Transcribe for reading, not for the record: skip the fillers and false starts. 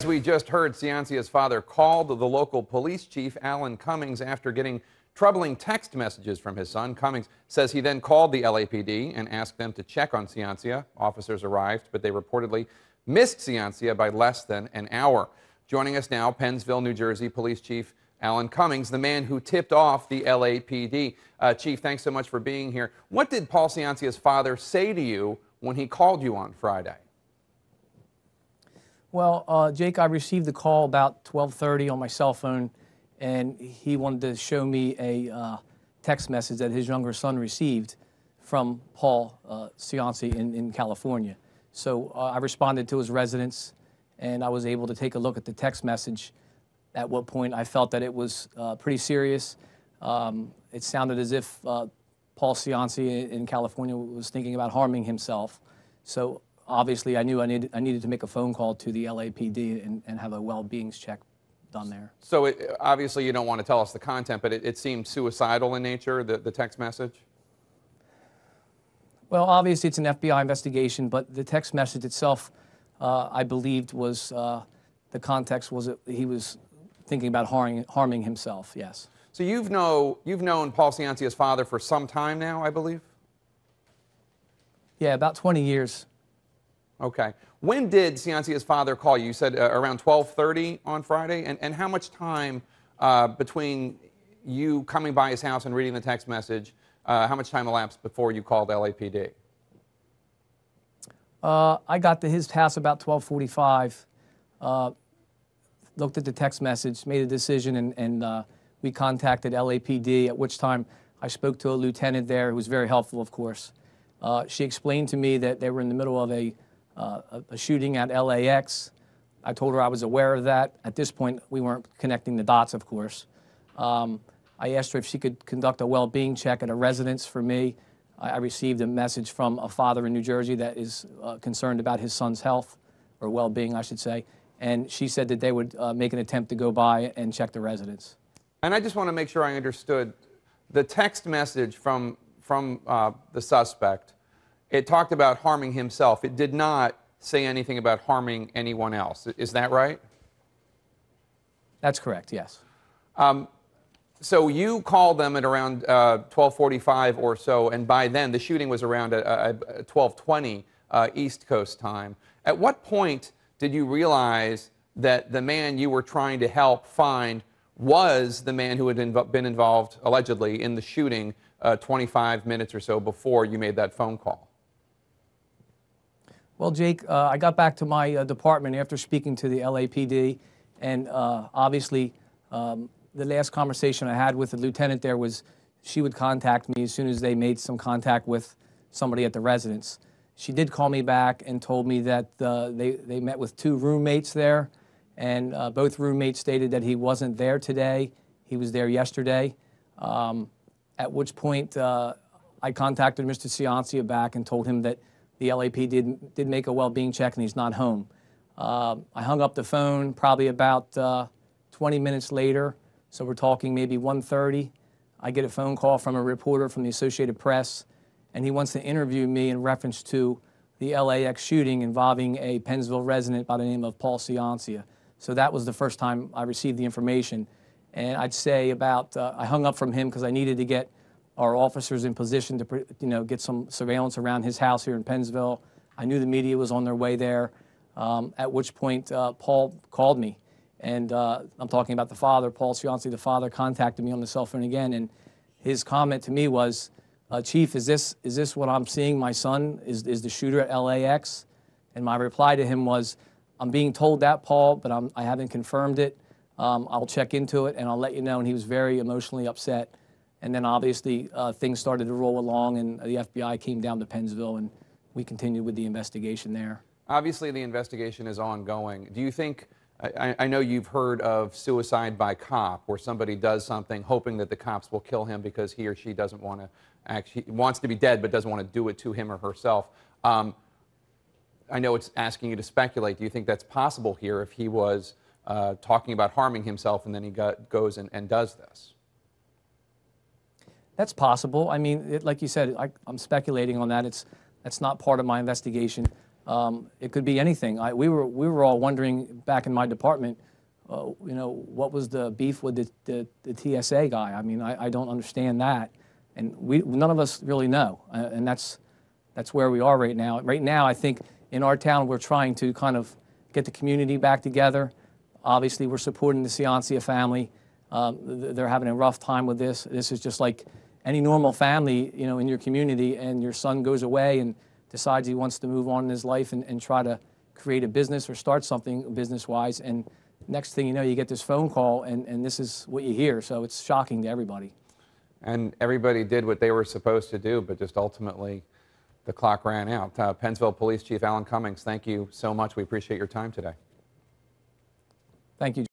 As we just heard, Ciancia's father called the local police chief, Alan Cummings, after getting troubling text messages from his son. Cummings says he then called the LAPD and asked them to check on Ciancia. Officers arrived, but they reportedly missed Ciancia by less than an hour. Joining us now, Pennsville, New Jersey Police Chief Alan Cummings, the man who tipped off the LAPD. Chief, thanks so much for being here. What did Paul Ciancia's father say to you when he called you on Friday? Well, Jake, I received a call about 12:30 on my cell phone, and he wanted to show me a text message that his younger son received from Paul Ciancia in California. So I responded to his residence, and I was able to take a look at the text message, at what point I felt that it was pretty serious. It sounded as if Paul Ciancia in California was thinking about harming himself. So obviously, I knew I needed to make a phone call to the LAPD and have a well-beings check done there. So obviously you don't want to tell us the content, but it seemed suicidal in nature, the text message? Well, obviously it's an FBI investigation, but the text message itself, I believed was, the context was that he was thinking about harming himself, yes. So you've known Paul Ciancia's father for some time now, I believe? Yeah, about 20 years. Okay. When did Ciancia's father call you? You said around 12:30 on Friday? And how much time between you coming by his house and reading the text message, how much time elapsed before you called LAPD? I got to his house about 12:45, looked at the text message, made a decision, and we contacted LAPD, at which time I spoke to a lieutenant there who was very helpful, of course. She explained to me that they were in the middle of a shooting at LAX. I told her I was aware of that. At this point, we weren't connecting the dots, of course. I asked her if she could conduct a well-being check at a residence for me. I received a message from a father in New Jersey that is concerned about his son's health, or well-being, I should say, and she said that they would make an attempt to go by and check the residence. And I just want to make sure I understood the text message from the suspect. It talked about harming himself. It did not say anything about harming anyone else. Is that right? That's correct, yes. So you called them at around 12:45 or so, and by then the shooting was around 12:20 East Coast time. At what point did you realize that the man you were trying to help find was the man who had been involved, allegedly, in the shooting 25 minutes or so before you made that phone call? Well, Jake, I got back to my department after speaking to the LAPD, and obviously the last conversation I had with the lieutenant there was she would contact me as soon as they made some contact with somebody at the residence. She did call me back and told me that they met with two roommates there, and both roommates stated that he wasn't there today. He was there yesterday, at which point I contacted Mr. Ciancia back and told him that the LAPD did make a well-being check and he's not home. I hung up the phone probably about 20 minutes later, so we're talking maybe 1:30. I get a phone call from a reporter from the Associated Press, and he wants to interview me in reference to the LAX shooting involving a Pennsville resident by the name of Paul Ciancia. So that was the first time I received the information. And I'd say about, I hung up from him because I needed to get our officers in position to get some surveillance around his house here in Pennsville. I knew the media was on their way there, at which point Paul called me. And I'm talking about the father, Paul Ciancia, the father, contacted me on the cell phone again. And his comment to me was, Chief, is this what I'm seeing? My son is the shooter at LAX? And my reply to him was, I'm being told that, Paul, but I haven't confirmed it. I'll check into it and I'll let you know. And he was very emotionally upset. And then obviously things started to roll along, and the FBI came down to Pennsville, and we continued with the investigation there. Obviously the investigation is ongoing. Do you think, I know you've heard of suicide by cop, where somebody does something hoping that the cops will kill him because he or she doesn't want to actually, wants to be dead but doesn't want to do it to him or herself. I know it's asking you to speculate. Do you think that's possible here if he was talking about harming himself and then he goes and does this? That's possible. I mean, like you said, I'm speculating on that. That's not part of my investigation. It could be anything. We were all wondering back in my department, what was the beef with the TSA guy? I mean, I don't understand that, and none of us really know, and that's where we are right now. Right now, I think in our town we're trying to kind of get the community back together. Obviously, we're supporting the Ciancia family. They're having a rough time with this. This is just like any normal family, in your community, and your son goes away and decides he wants to move on in his life and try to create a business or start something business-wise. And next thing you know, you get this phone call, and this is what you hear. So it's shocking to everybody. And everybody did what they were supposed to do, but just ultimately the clock ran out. Pennsville Police Chief Alan Cummings, thank you so much. We appreciate your time today. Thank you.